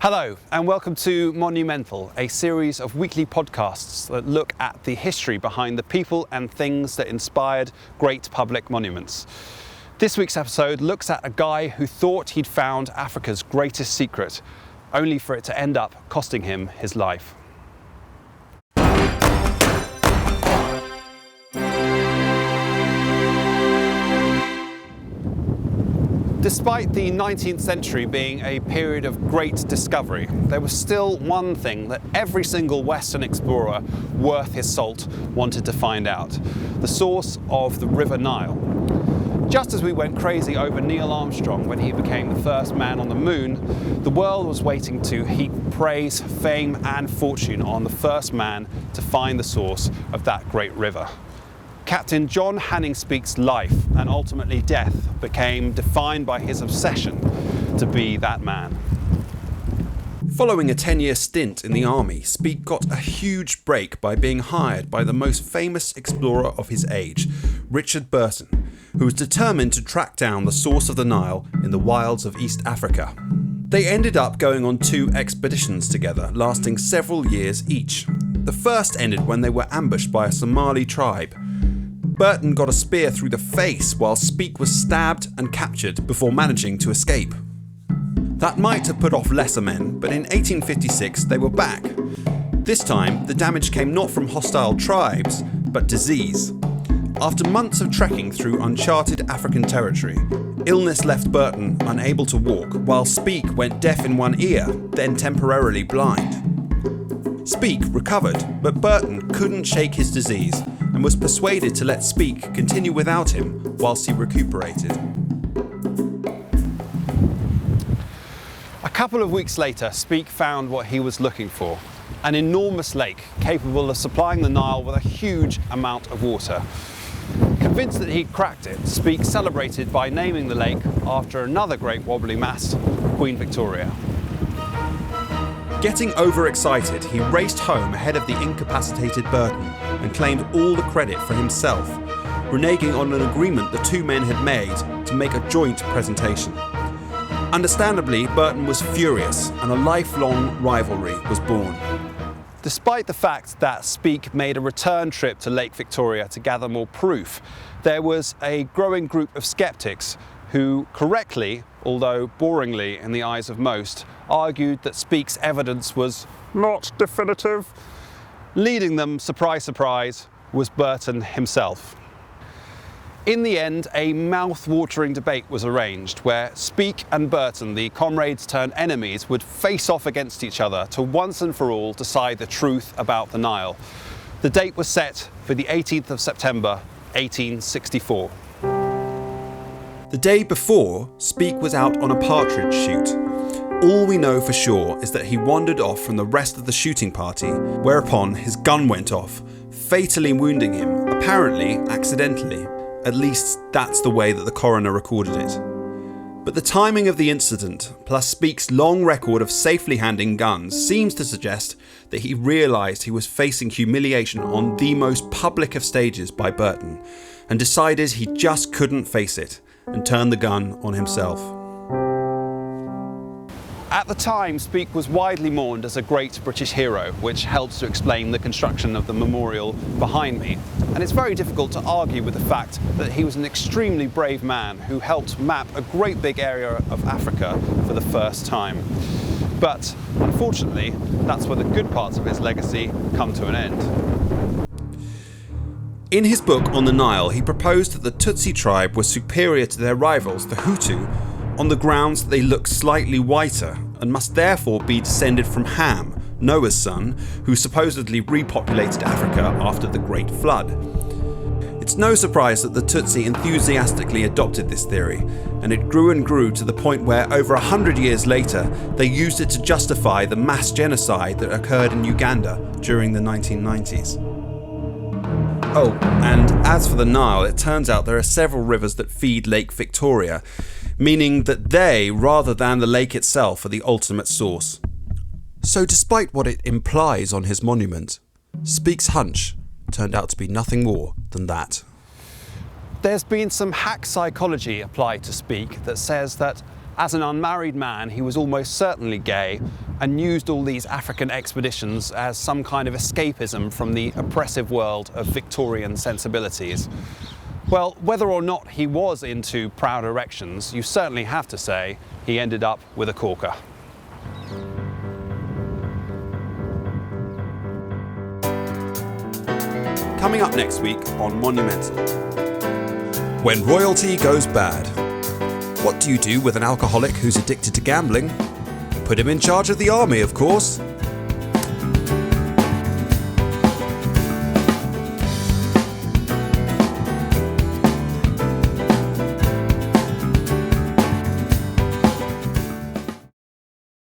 Hello and welcome to Monumental, a series of weekly podcasts that look at the history behind the people and things that inspired great public monuments. This week's episode looks at a guy who thought he'd found Africa's greatest secret, only for it to end up costing him his life. Despite the 19th century being a period of great discovery, there was still one thing that every single Western explorer worth his salt wanted to find out: the source of the River Nile. Just as we went crazy over Neil Armstrong when he became the first man on the moon, the world was waiting to heap praise, fame and fortune on the first man to find the source of that great river. Captain John Hanning Speke's life and ultimately death became defined by his obsession to be that man. Following a 10-year stint in the army, Speke got a huge break by being hired by the most famous explorer of his age, Richard Burton, who was determined to track down the source of the Nile in the wilds of East Africa. They ended up going on 2 expeditions together, lasting several years each. The first ended when they were ambushed by a Somali tribe. Burton got a spear through the face while Speke was stabbed and captured before managing to escape. That might have put off lesser men, but in 1856 they were back. This time, the damage came not from hostile tribes, but disease. After months of trekking through uncharted African territory, illness left Burton unable to walk, while Speke went deaf in one ear, then temporarily blind. Speke recovered, but Burton couldn't shake his disease and was persuaded to let Speke continue without him whilst he recuperated. A couple of weeks later, Speke found what he was looking for: an enormous lake capable of supplying the Nile with a huge amount of water. Convinced that he'd cracked it, Speke celebrated by naming the lake after another great wobbly mast, Queen Victoria. Getting overexcited, he raced home ahead of the incapacitated Burton and claimed all the credit for himself, reneging on an agreement the 2 men had made to make a joint presentation. Understandably, Burton was furious and a lifelong rivalry was born. Despite the fact that Speke made a return trip to Lake Victoria to gather more proof, there was a growing group of skeptics who correctly, although boringly in the eyes of most, argued that Speke's evidence was not definitive. Leading them, surprise, surprise, was Burton himself. In the end, a mouth-watering debate was arranged where Speke and Burton, the comrades turned enemies, would face off against each other to once and for all decide the truth about the Nile. The date was set for the 18th of September, 1864. The day before, Speke was out on a partridge shoot. All we know for sure is that he wandered off from the rest of the shooting party, whereupon his gun went off, fatally wounding him, apparently accidentally. At least that's the way that the coroner recorded it. But the timing of the incident, plus Speke's long record of safely handling guns, seems to suggest that he realised he was facing humiliation on the most public of stages by Burton, and decided he just couldn't face it, and turned the gun on himself. At the time, Speke was widely mourned as a great British hero, which helps to explain the construction of the memorial behind me. And it's very difficult to argue with the fact that he was an extremely brave man who helped map a great big area of Africa for the first time. But unfortunately, that's where the good parts of his legacy come to an end. In his book on the Nile, he proposed that the Tutsi tribe was superior to their rivals, the Hutu, on the grounds that they look slightly whiter and must therefore be descended from Ham, Noah's son, who supposedly repopulated Africa after the Great Flood. It's no surprise that the Tutsi enthusiastically adopted this theory, and it grew and grew to the point where over 100 years later they used it to justify the mass genocide that occurred in Uganda during the 1990s. Oh, and as for the Nile, it turns out there are several rivers that feed Lake Victoria, meaning that they, rather than the lake itself, are the ultimate source. So despite what it implies on his monument, Speke's hunch turned out to be nothing more than that. There's been some hack psychology applied to Speke that says that As an unmarried man, he was almost certainly gay and used all these African expeditions as some kind of escapism from the oppressive world of Victorian sensibilities. Well, whether or not he was into proud erections, you certainly have to say he ended up with a corker. Coming up next week on Monumental. When royalty goes bad. What do you do with an alcoholic who's addicted to gambling? Put him in charge of the army, of course.